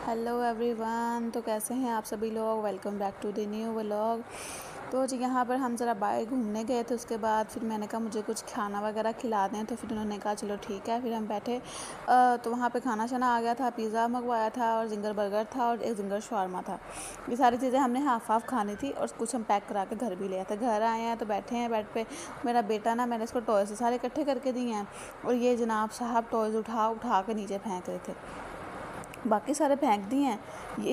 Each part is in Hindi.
Hello everyone. तो कैसे हैं आप सभी लोग। Welcome back to the new vlog. तो जी यहाँ पर हम ज़रा बाहर घूमने गए थे। उसके बाद फिर मैंने कहा मुझे कुछ खाना वगैरह खिला दें, तो फिर उन्होंने कहा चलो ठीक है। फिर हम बैठे तो वहाँ पे खाना शाना आ गया था। पिज़्ज़ा मंगवाया था और जिंगर बर्गर था और एक जिंगर शवारमा था। ये सारी चीज़ें हमने हाफ हाफ खानी थी और कुछ हम पैक करा के घर भी ले आए थे। घर आए हैं तो बैठे हैं बेड पे। मेरा बेटा ना, मैंने इसको टॉयज़ सारे इकट्ठे करके दिए हैं और ये जनाब साहब टॉयज़ उठा उठा के नीचे फेंक रहे थे। बाकी सारे फेंक दिए हैं। ये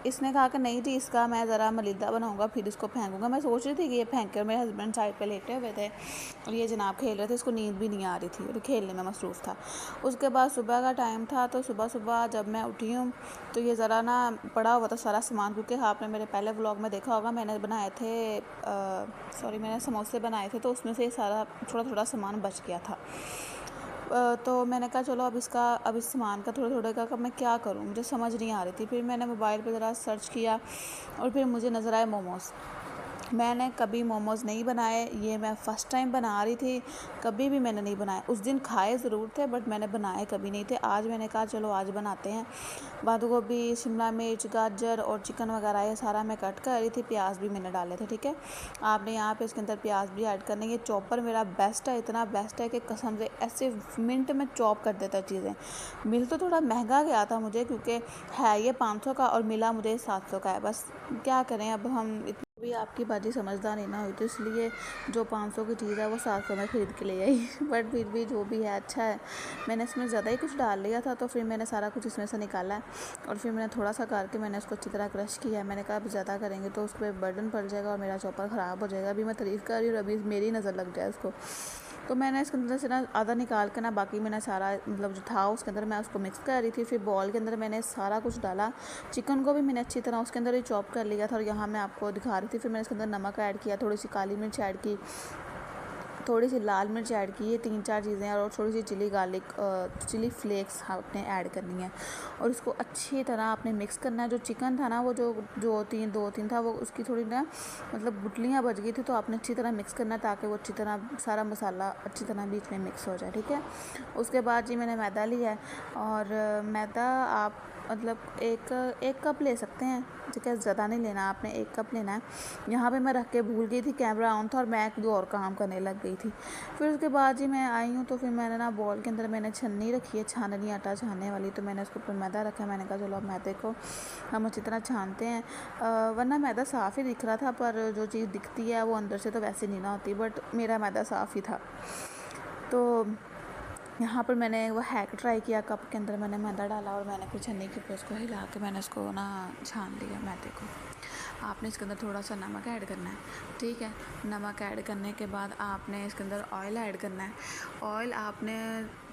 इसने कहा कि नहीं जी, इसका मैं ज़रा मलीदा बनाऊंगा फिर इसको फेंकूंगा। मैं सोच रही थी कि ये फेंक कर, मेरे हस्बैंड साइड पे लेटे हुए थे और ये जनाब खेल रहे थे। इसको नींद भी नहीं आ रही थी और खेलने में मसरूफ़ था। उसके बाद सुबह का टाइम था, तो सुबह सुबह जब मैं उठी हूँ तो ये ज़रा ना पड़ा हुआ था सारा सामान, क्योंकि आपने मेरे पहले व्लॉग में देखा होगा, मैंने बनाए थे मैंने समोसे बनाए थे, तो उसमें से ये सारा थोड़ा थोड़ा सामान बच गया था। तो मैंने कहा चलो अब इस सामान का थोड़ा थोड़ा का मैं क्या करूँ, मुझे समझ नहीं आ रही थी। फिर मैंने मोबाइल पे ज़रा सर्च किया और फिर मुझे नज़र आए मोमोज़। मैंने कभी मोमोज़ नहीं बनाए, ये मैं फ़र्स्ट टाइम बना रही थी। कभी भी मैंने नहीं बनाए। उस दिन खाए ज़रूर थे बट मैंने बनाए कभी नहीं थे। आज मैंने कहा चलो आज बनाते हैं। बंद गोभी, शिमला मिर्च, गाजर और चिकन वगैरह ये सारा मैं कट कर रही थी। प्याज भी मैंने डाले थे, ठीक है। आपने यहाँ पे इसके अंदर प्याज भी ऐड करने। ये चॉपर मेरा बेस्ट है, इतना बेस्ट है कि कसम से ऐसे मिनट में चॉप कर देता है चीज़ें। मिल तो थोड़ा महंगा गया था मुझे, क्योंकि है ये 500 का और मिला मुझे 700 का है। बस क्या करें, अब हम भी आपकी बाजी समझदार नहीं ना हुई, तो इसलिए जो 500 की चीज़ है वो 700 में ख़रीद के ले आई। बट फिर भी जो भी है अच्छा है। मैंने इसमें ज़्यादा ही कुछ डाल लिया था, तो फिर मैंने सारा कुछ इसमें से निकाला है और फिर मैंने थोड़ा सा करके मैंने उसको अच्छी तरह क्रश किया है। मैंने कहा अब ज़्यादा करेंगे तो उस पर बर्डन पड़ जाएगा और मेरा चॉपर ख़राब हो जाएगा। अभी मैं तारीफ़ कर रही हूँ और अभी मेरी नज़र लग जाए उसको। तो मैंने इसके अंदर से ना आधा निकाल के ना, बाकी मैंने सारा मतलब जो था उसके अंदर मैं उसको मिक्स कर रही थी। फिर बॉल के अंदर मैंने सारा कुछ डाला। चिकन को भी मैंने अच्छी तरह उसके अंदर ही चॉप कर लिया था और यहाँ मैं आपको दिखा रही थी। फिर मैंने इसके अंदर नमक ऐड किया, थोड़ी सी काली मिर्च ऐड की, थोड़ी सी लाल मिर्च ऐड की, ये 3-4 चीज़ें, और थोड़ी सी चिली फ्लेक्स आपने ऐड करनी है और इसको अच्छी तरह आपने मिक्स करना है। जो चिकन था ना, वो जो दो तीन था, वो उसकी थोड़ी ना मतलब गुटलियाँ बच गई थी, तो आपने अच्छी तरह मिक्स करना है ताकि वो अच्छी तरह सारा मसाला अच्छी तरह बीच में मिक्स हो जाए, ठीक है। उसके बाद जी मैंने मैदा लिया है और मैदा आप मतलब एक कप ले सकते हैं, ठीक है। ज़्यादा नहीं लेना, आपने 1 कप लेना है। यहाँ पे मैं रख के भूल गई थी, कैमरा ऑन था और मैं कोई और काम करने लग गई थी। फिर उसके बाद जी मैं आई हूँ, तो फिर मैंने ना बॉल के अंदर मैंने छन्नी रखी है, छाननी आटा छानने वाली, तो मैंने उसके ऊपर मैदा रखा है। मैंने कहा चलो अब मैदे को हम अच्छी तरह छानते हैं। वरना मैदा साफ़ ही दिख रहा था, पर जो चीज़ दिखती है वो अंदर से तो वैसे नहीं ना होती, बट मेरा मैदा साफ़ ही था। तो यहाँ पर मैंने वो हैक ट्राई किया, कप के अंदर मैंने मैदा डाला और मैंने फिर छन्नी के ऊपर उसको हिला के मैंने उसको ना छान लिया मैदे को। आपने इसके अंदर थोड़ा सा नमक ऐड करना है, ठीक है। नमक ऐड करने के बाद आपने इसके अंदर ऑयल ऐड करना है। ऑयल आपने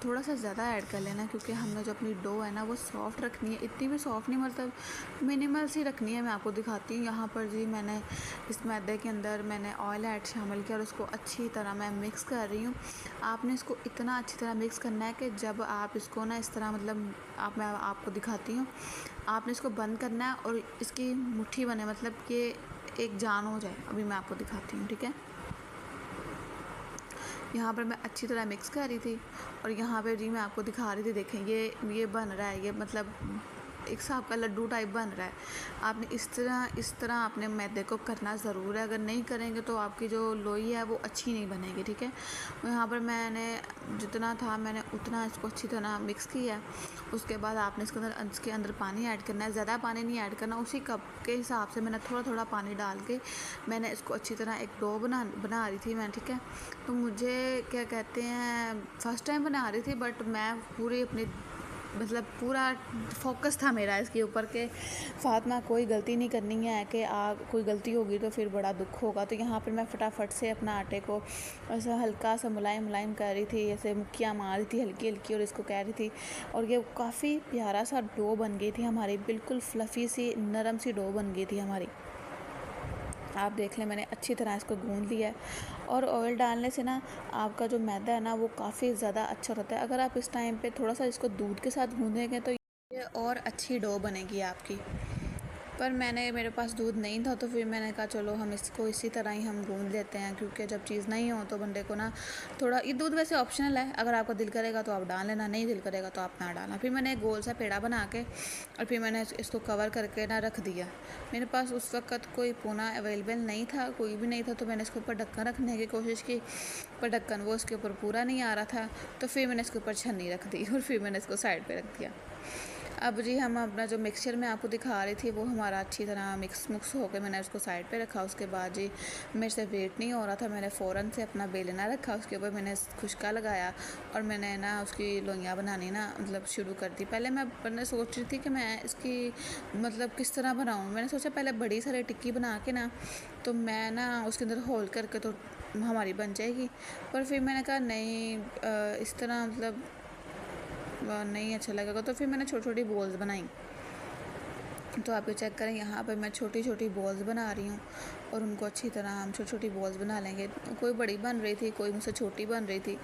थोड़ा सा ज़्यादा ऐड कर लेना, क्योंकि हमने जो अपनी डो है ना वो सॉफ्ट रखनी है। इतनी भी सॉफ्ट नहीं, मतलब मिनिमल सी रखनी है। मैं आपको दिखाती हूँ। यहाँ पर जी मैंने इस मैदे के अंदर मैंने ऑयल ऐड शामिल किया और उसको अच्छी तरह मैं मिक्स कर रही हूँ। आपने इसको इतना अच्छी तरह मिक्स करना है कि जब आप इसको ना इस तरह मतलब मैं आपको दिखाती हूँ, आपने इसको बंद करना है और इसकी मुट्ठी बने, मतलब कि एक जान हो जाए। अभी मैं आपको दिखाती हूँ, ठीक है। यहाँ पर मैं अच्छी तरह मिक्स कर रही थी और यहाँ पे जी मैं आपको दिखा रही थी, देखें ये बन रहा है, ये मतलब एक हिसाब का लड्डू टाइप बन रहा है। आपने इस तरह आपने मैदे को करना ज़रूर है। अगर नहीं करेंगे तो आपकी जो लोई है वो अच्छी नहीं बनेगी, ठीक है। यहाँ पर मैंने जितना था मैंने उतना इसको अच्छी तरह मिक्स किया है। उसके बाद आपने इसके अंदर पानी ऐड करना है। ज़्यादा पानी नहीं ऐड करना, उसी कप के हिसाब से मैंने थोड़ा थोड़ा पानी डाल के मैंने इसको अच्छी तरह एक डो बना रही थी मैं, ठीक है। तो मुझे क्या कहते हैं, फ़र्स्ट टाइम बना रही थी, बट मैं पूरी अपनी मतलब पूरा फोकस था मेरा इसके ऊपर के फातिमा कोई गलती नहीं करनी है, कि कोई गलती होगी तो फिर बड़ा दुख होगा। तो यहाँ पर मैं फटाफट से अपना आटे को ऐसा हल्का सा मुलायम मुलायम कर रही थी, ऐसे मुक्कियाँ मार रही थी हल्की हल्की और इसको कह रही थी। और ये काफ़ी प्यारा सा डो बन गई थी हमारी, बिल्कुल फ्लफ़ी सी नरम सी डो बन गई थी हमारी। आप देख लें, मैंने अच्छी तरह इसको गूंद लिया है। और ऑयल डालने से ना आपका जो मैदा है ना वो काफ़ी ज़्यादा अच्छा होता है। अगर आप इस टाइम पे थोड़ा सा इसको दूध के साथ गूंदेंगे तो ये और अच्छी डो बनेगी आपकी। पर मेरे पास दूध नहीं था, तो फिर मैंने कहा चलो हम इसको इसी तरह ही हम गूंद लेते हैं, क्योंकि जब चीज़ नहीं हो तो बंदे को ना थोड़ा, ये दूध वैसे ऑप्शनल है, अगर आपका दिल करेगा तो आप डाल लेना, नहीं दिल करेगा तो आप ना डालना। फिर मैंने एक गोल सा पेड़ा बना के और फिर मैंने इसको कवर करके ना रख दिया। मेरे पास उस वक्त कोई पूना अवेलेबल नहीं था, कोई भी नहीं था, तो मैंने इसके ऊपर ढक्कन रखने की कोशिश की, पर ढक्कन वो इसके ऊपर पूरा नहीं आ रहा था, तो फिर मैंने इसके ऊपर छन्नी रख दी और फिर मैंने इसको साइड पर रख दिया। अब जी हम अपना जो मिक्सचर मैं आपको दिखा रही थी वो हमारा अच्छी तरह मिक्स होकर मैंने उसको साइड पे रखा। उसके बाद जी मेरे से वेट नहीं हो रहा था, मैंने फ़ौरन से अपना बेलना रखा, उसके ऊपर मैंने खुशका लगाया और मैंने ना उसकी लोइयाँ बनानी ना मतलब शुरू कर दी। पहले मैंने सोच रही थी कि मैं इसकी मतलब किस तरह बनाऊँ। मैंने सोचा पहले बड़ी सारी टिक्की बना के ना तो मैं ना उसके अंदर होल करके तो हमारी बन जाएगी, पर फिर मैंने कहा नहीं इस तरह मतलब नहीं अच्छा लगेगा, तो फिर मैंने छोटी छोटी बॉल्स बनाई। तो आप ये चेक करें, यहाँ पे मैं छोटी छोटी बॉल्स बना रही हूँ और उनको अच्छी तरह हम छोटी छोटी बॉल्स बना लेंगे। कोई बड़ी बन रही थी, कोई मुझसे छोटी बन रही थी,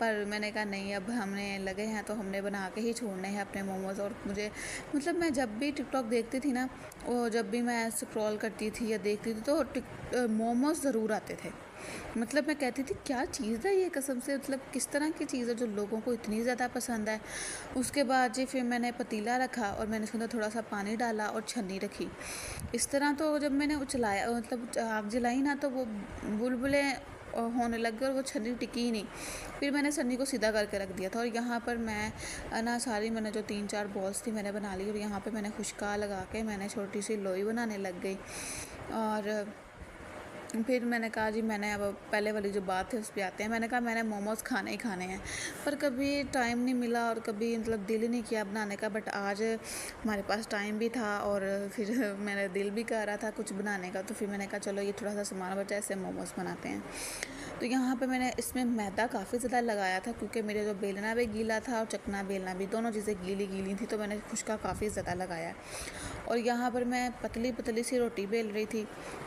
पर मैंने कहा नहीं, अब हमने लगे हैं तो हमने बना के ही छोड़ने हैं अपने मोमोज़। और मुझे मतलब मैं जब भी टिकटॉक देखती थी ना, वो जब भी मैं स्क्रॉल करती थी या देखती थी तो मोमोज़ ज़रूर आते थे। मतलब मैं कहती थी क्या चीज़ है ये, कसम से, मतलब किस तरह की चीज़ है जो लोगों को इतनी ज़्यादा पसंद है। उसके बाद जी फिर मैंने पतीला रखा और मैंने उसके अंदर थोड़ा सा पानी डाला और छन्नी रखी। इस तरह तो जब मैंने उचलाया मतलब आग जलाई ना तो वो बुलबुले होने लग गए और वो छन्नी टिकी ही नहीं। फिर मैंने छन्नी को सीधा करके रख दिया था और यहाँ पर मैं ना सारी मैंने जो 3-4 बॉल्स थी मैंने बना ली और यहाँ पे मैंने खुशका लगा के मैंने छोटी सी लोई बनाने लग गई। और फिर मैंने कहा जी मैंने अब पहले वाली जो बात है उस पर आते हैं। मैंने कहा मैंने मोमोज़ खाने ही खाने हैं, पर कभी टाइम नहीं मिला और कभी मतलब दिल ही नहीं किया बनाने का। बट आज हमारे पास टाइम भी था और फिर मेरा दिल भी कर रहा था कुछ बनाने का, तो फिर मैंने कहा चलो ये थोड़ा सा सामान बचा है, इससे मोमोज़ बनाते हैं। तो यहाँ पे मैंने इसमें मैदा काफ़ी ज़्यादा लगाया था, क्योंकि मेरे जो बेलना भी गीला था और चकना बेलना भी, दोनों चीज़ें गीली गीली थी, तो मैंने खुशका काफ़ी ज़्यादा लगाया। और यहाँ पर मैं पतली पतली सी रोटी बेल रही थी।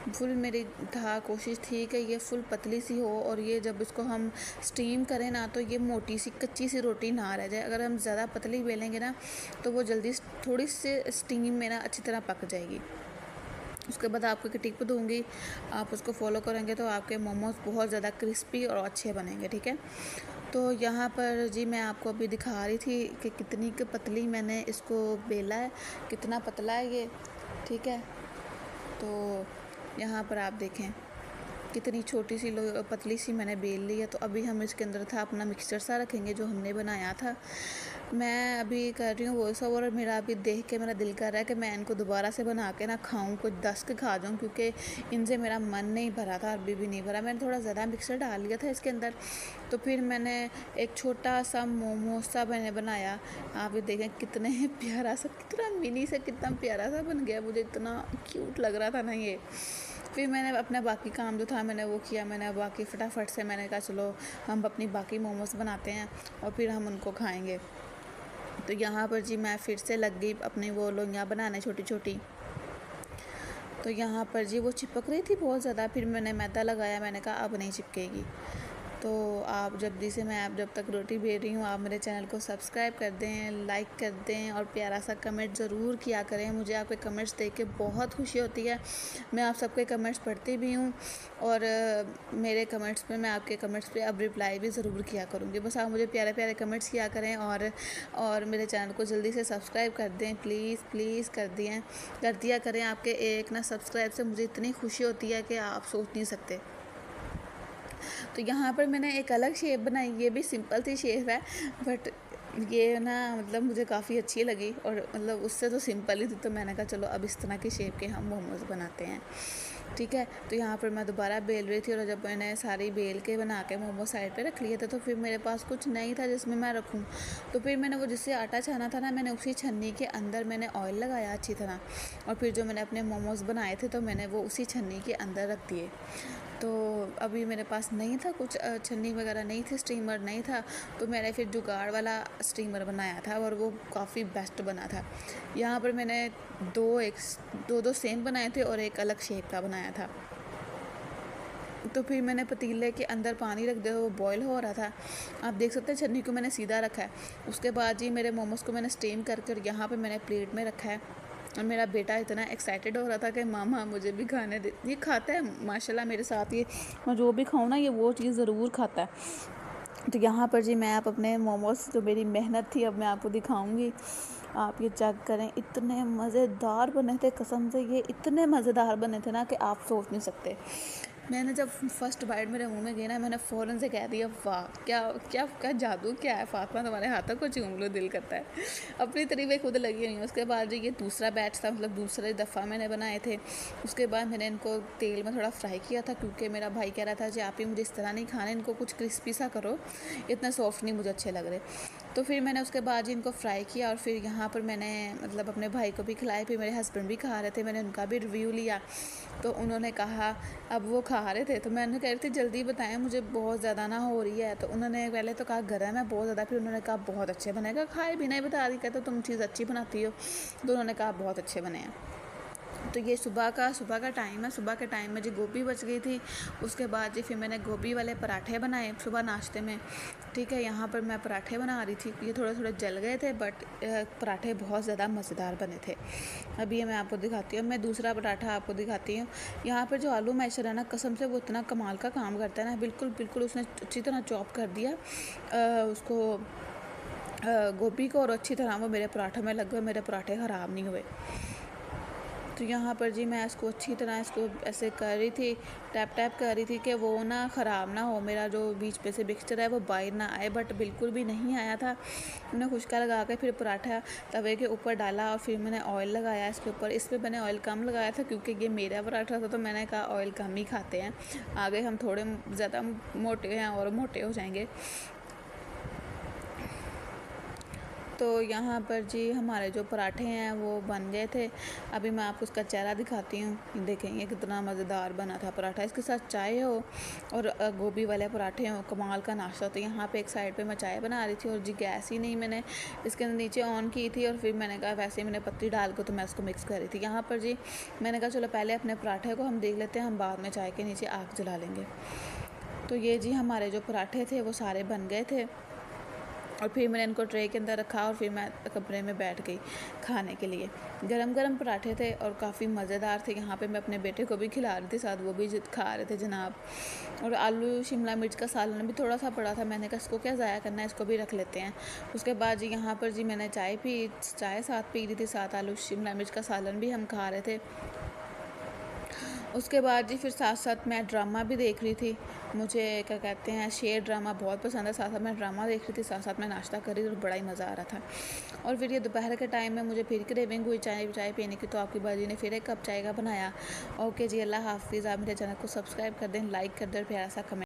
फुल मेरी कोशिश थी कि ये फुल पतली सी हो और ये जब इसको हम स्टीम करें ना तो ये मोटी सी कच्ची सी रोटी ना रह जाए। अगर हम ज़्यादा पतली बेलेंगे ना तो वो जल्दी थोड़ी सी स्टीम में ना अच्छी तरह पक जाएगी। उसके बाद आपको एक टिप दूँगी, आप उसको फॉलो करेंगे तो आपके मोमोज़ बहुत ज़्यादा क्रिस्पी और अच्छे बनेंगे, ठीक है। तो यहाँ पर जी मैं आपको अभी दिखा रही थी कि कितनी पतली मैंने इसको बेला है, कितना पतला है ये, ठीक है। तो यहाँ पर आप देखें कितनी छोटी सी पतली सी मैंने बेल ली है। तो अभी हम इसके अंदर था अपना मिक्सचर सा रखेंगे जो हमने बनाया था। मैं अभी कर रही हूँ वॉइस ओवर और मेरा अभी देख के मेरा दिल कर रहा है कि मैं इनको दोबारा से बना के ना खाऊं, कुछ 10 के खा जाऊं, क्योंकि इनसे मेरा मन नहीं भरा था, अभी भी नहीं भरा। मैंने थोड़ा ज़्यादा मिक्सर डाल लिया था इसके अंदर, तो फिर मैंने एक छोटा सा मोमोज सा मैंने बनाया। आप ये देखें कितने प्यारा सा, कितना मिनी से कितना प्यारा सा बन गया, मुझे इतना क्यूट लग रहा था ना ये। फिर मैंने अपना बाकी काम जो था मैंने वो किया, मैंने बाकी फटाफट से मैंने कहा चलो हम अपनी बाकी मोमोज़ बनाते हैं और फिर हम उनको खाएंगे। तो यहाँ पर जी मैं फिर से लग गई अपनी वो लोइयाँ बनाने छोटी छोटी। तो यहाँ पर जी वो चिपक रही थी बहुत ज़्यादा, फिर मैंने मैदा लगाया, मैंने कहा अब नहीं चिपकेगी। तो आप जल्दी से, मैं आप जब तक रोटी बेल रही हूँ आप मेरे चैनल को सब्सक्राइब कर दें, लाइक कर दें और प्यारा सा कमेंट ज़रूर किया करें। मुझे आपके कमेंट्स देख के बहुत खुशी होती है, मैं आप सबके कमेंट्स पढ़ती भी हूँ और मेरे कमेंट्स पे, मैं आपके कमेंट्स पे अब रिप्लाई भी ज़रूर किया करूँगी। बस आप मुझे प्यारे प्यारे कमेंट्स किया करें और मेरे चैनल को जल्दी से सब्सक्राइब कर दें, प्लीज़ प्लीज़ कर दिया करें। आपके एक ना सब्सक्राइब से मुझे इतनी खुशी होती है कि आप सोच नहीं सकते। तो यहाँ पर मैंने एक अलग शेप बनाई, ये भी सिंपल सी शेप है, बट ये ना मतलब मुझे काफ़ी अच्छी लगी और मतलब उससे तो सिंपल ही थी, तो मैंने कहा चलो अब इस तरह की शेप के हम मोमोज़ बनाते हैं, ठीक है। तो यहाँ पर मैं दोबारा बेल रही थी और जब मैंने सारी बेल के बना के मोमो साइड पे रख लिए थे तो फिर मेरे पास कुछ नहीं था जिसमें मैं रखूँ। तो फिर मैंने वो जिससे आटा छाना था ना, मैंने उसी छन्नी के अंदर मैंने ऑयल लगाया अच्छी तरह और फिर जो मैंने अपने मोमोज़ बनाए थे तो मैंने वो उसी छन्नी के अंदर रख दिए। तो अभी मेरे पास नहीं था कुछ छन्नी वगैरह नहीं थी, स्टीमर नहीं था, तो मैंने फिर जुगाड़ वाला स्टीमर बनाया था और वो काफ़ी बेस्ट बना था। यहाँ पर मैंने दो सेम बनाए थे और एक अलग शेप का बनाया था। तो फिर मैंने पतीले के अंदर पानी रख दिया, वो बॉईल हो रहा था, आप देख सकते हैं छन्नी को मैंने सीधा रखा है। उसके बाद जी मेरे मोमोज़ को मैंने स्टीम करके और यहाँ पे मैंने प्लेट में रखा है और मेरा बेटा इतना एक्साइटेड हो रहा था कि मामा मुझे भी खाने दे। ये खाता है माशाल्लाह मेरे साथ, ये मैं जो भी खाऊँ ना ये वो चीज़ ज़रूर खाता है। तो यहाँ पर जी मैं आप अपने मोमोज़, जो मेरी मेहनत थी, अब मैं आपको दिखाऊंगी। आप ये चेक करें, इतने मज़ेदार बने थे, कसम से ये इतने मज़ेदार बने थे ना कि आप सोच नहीं सकते। मैंने जब फर्स्ट बाइट मेरे मुंह में गई ना, मैंने फ़ौरन से कह दिया वाह, क्या क्या क्या जादू क्या है फातिमा, तुम्हारे हाथों को चूम लो, दिल करता है। अपनी तरीफ़ें खुद लगी हुई हैं। उसके बाद जो ये दूसरा बैच था, मतलब दूसरे दफ़ा मैंने बनाए थे। उसके बाद मैंने इनको तेल में थोड़ा फ्राई किया था, क्योंकि मेरा भाई कह रहा था जी आप ही मुझे इस तरह नहीं खाने, इनको कुछ क्रिस्पी सा करो, इतना सॉफ्ट नहीं मुझे अच्छे लग रहे। तो फिर मैंने उसके बाद जी इनको फ्राई किया, और फिर यहाँ पर मैंने मतलब अपने भाई को भी खिलाए, फिर मेरे हस्बैंड भी खा रहे थे, मैंने उनका भी रिव्यू लिया। तो उन्होंने कहा, अब वो खा रहे थे तो मैंने कह रही थी जल्दी बताएं मुझे बहुत ज़्यादा ना हो रही है। तो उन्होंने पहले तो कहा गर्म है बहुत ज़्यादा, फिर उन्होंने कहा बहुत अच्छे बनेगा, खाए भी नहीं बता रही, कहते तुम चीज़ अच्छी बनाती हो। तो उन्होंने कहा बहुत अच्छे बने हैं। तो ये सुबह का टाइम है। सुबह के टाइम में जी गोभी बच गई थी। उसके बाद जी फिर मैंने गोभी वाले पराठे बनाए सुबह नाश्ते में। ठीक है, यहाँ पर मैं पराठे बना रही थी, ये थोड़े थोड़े जल गए थे, बट पराठे बहुत ज़्यादा मज़ेदार बने थे। अभी ये मैं आपको दिखाती हूँ, मैं दूसरा पराठा आपको दिखाती हूँ। यहाँ पर जो आलू मैशर है ना, कसम से वो इतना कमाल का काम करता है ना, बिल्कुल उसने अच्छी तरह चॉप कर दिया उसको गोभी को, और अच्छी तरह वो मेरे पराठों में लग गए, मेरे पराठे ख़राब नहीं हुए। तो यहाँ पर जी मैं इसको अच्छी तरह इसको ऐसे कर रही थी, टैप कर रही थी कि वो ना ख़राब ना हो, मेरा जो बीच पे से मिक्सचर है वो बाहर ना आए, बट बिल्कुल भी नहीं आया था। मैंने खुशका लगा के फिर पराठा तवे के ऊपर डाला, और फिर मैंने ऑयल लगाया इसके ऊपर। इस पर मैंने ऑयल कम लगाया था क्योंकि ये मेरा पराठा था, तो मैंने कहा ऑयल कम ही खाते हैं, आगे हम थोड़े ज़्यादा मोटे हैं और मोटे हो जाएंगे। तो यहाँ पर जी हमारे जो पराठे हैं वो बन गए थे। अभी मैं आपको उसका चेहरा दिखाती हूँ, देखेंगे कितना मज़ेदार बना था पराठा। इसके साथ चाय हो और गोभी वाले पराठे हों, कमाल का नाश्ता। तो यहाँ पे एक साइड पे मैं चाय बना रही थी, और जी गैस ही नहीं मैंने इसके नीचे ऑन की थी, और फिर मैंने कहा वैसे ही मैंने पत्ती डाल के तो मैं उसको मिक्स कर रही थी। यहाँ पर जी मैंने कहा चलो पहले अपने पराठे को हम देख लेते हैं, हम बाद में चाय के नीचे आग जला लेंगे। तो ये जी हमारे जो पराठे थे वो सारे बन गए थे, और फिर मैंने इनको ट्रे के अंदर रखा, और फिर मैं कमरे में बैठ गई खाने के लिए। गरम गरम पराठे थे और काफ़ी मज़ेदार थे। यहाँ पे मैं अपने बेटे को भी खिला रही थी, साथ वो भी खा रहे थे जनाब। और आलू शिमला मिर्च का सालन भी थोड़ा सा पड़ा था, मैंने कहा इसको क्या ज़ाया करना है, इसको भी रख लेते हैं। उसके बाद जी यहाँ पर जी मैंने चाय साथ पी रही थी, साथ आलू शिमला मिर्च का सालन भी हम खा रहे थे। उसके बाद जी फिर साथ साथ मैं ड्रामा भी देख रही थी। मुझे क्या कहते हैं शेर ड्रामा बहुत पसंद है, साथ साथ मैं ड्रामा देख रही थी, साथ साथ मैं नाश्ता कर रही थी, और बड़ा ही मज़ा आ रहा था। और फिर ये दोपहर के टाइम में मुझे फिर क्रेविंग हुई चाय पीने की, तो आपकी बाजी ने फिर एक कप चाय का बनाया। ओके जी, अल्लाह हाफिज़। आप मेरे चैनल को सब्सक्राइब कर दें, लाइक कर दें, प्यारा सा कमेंट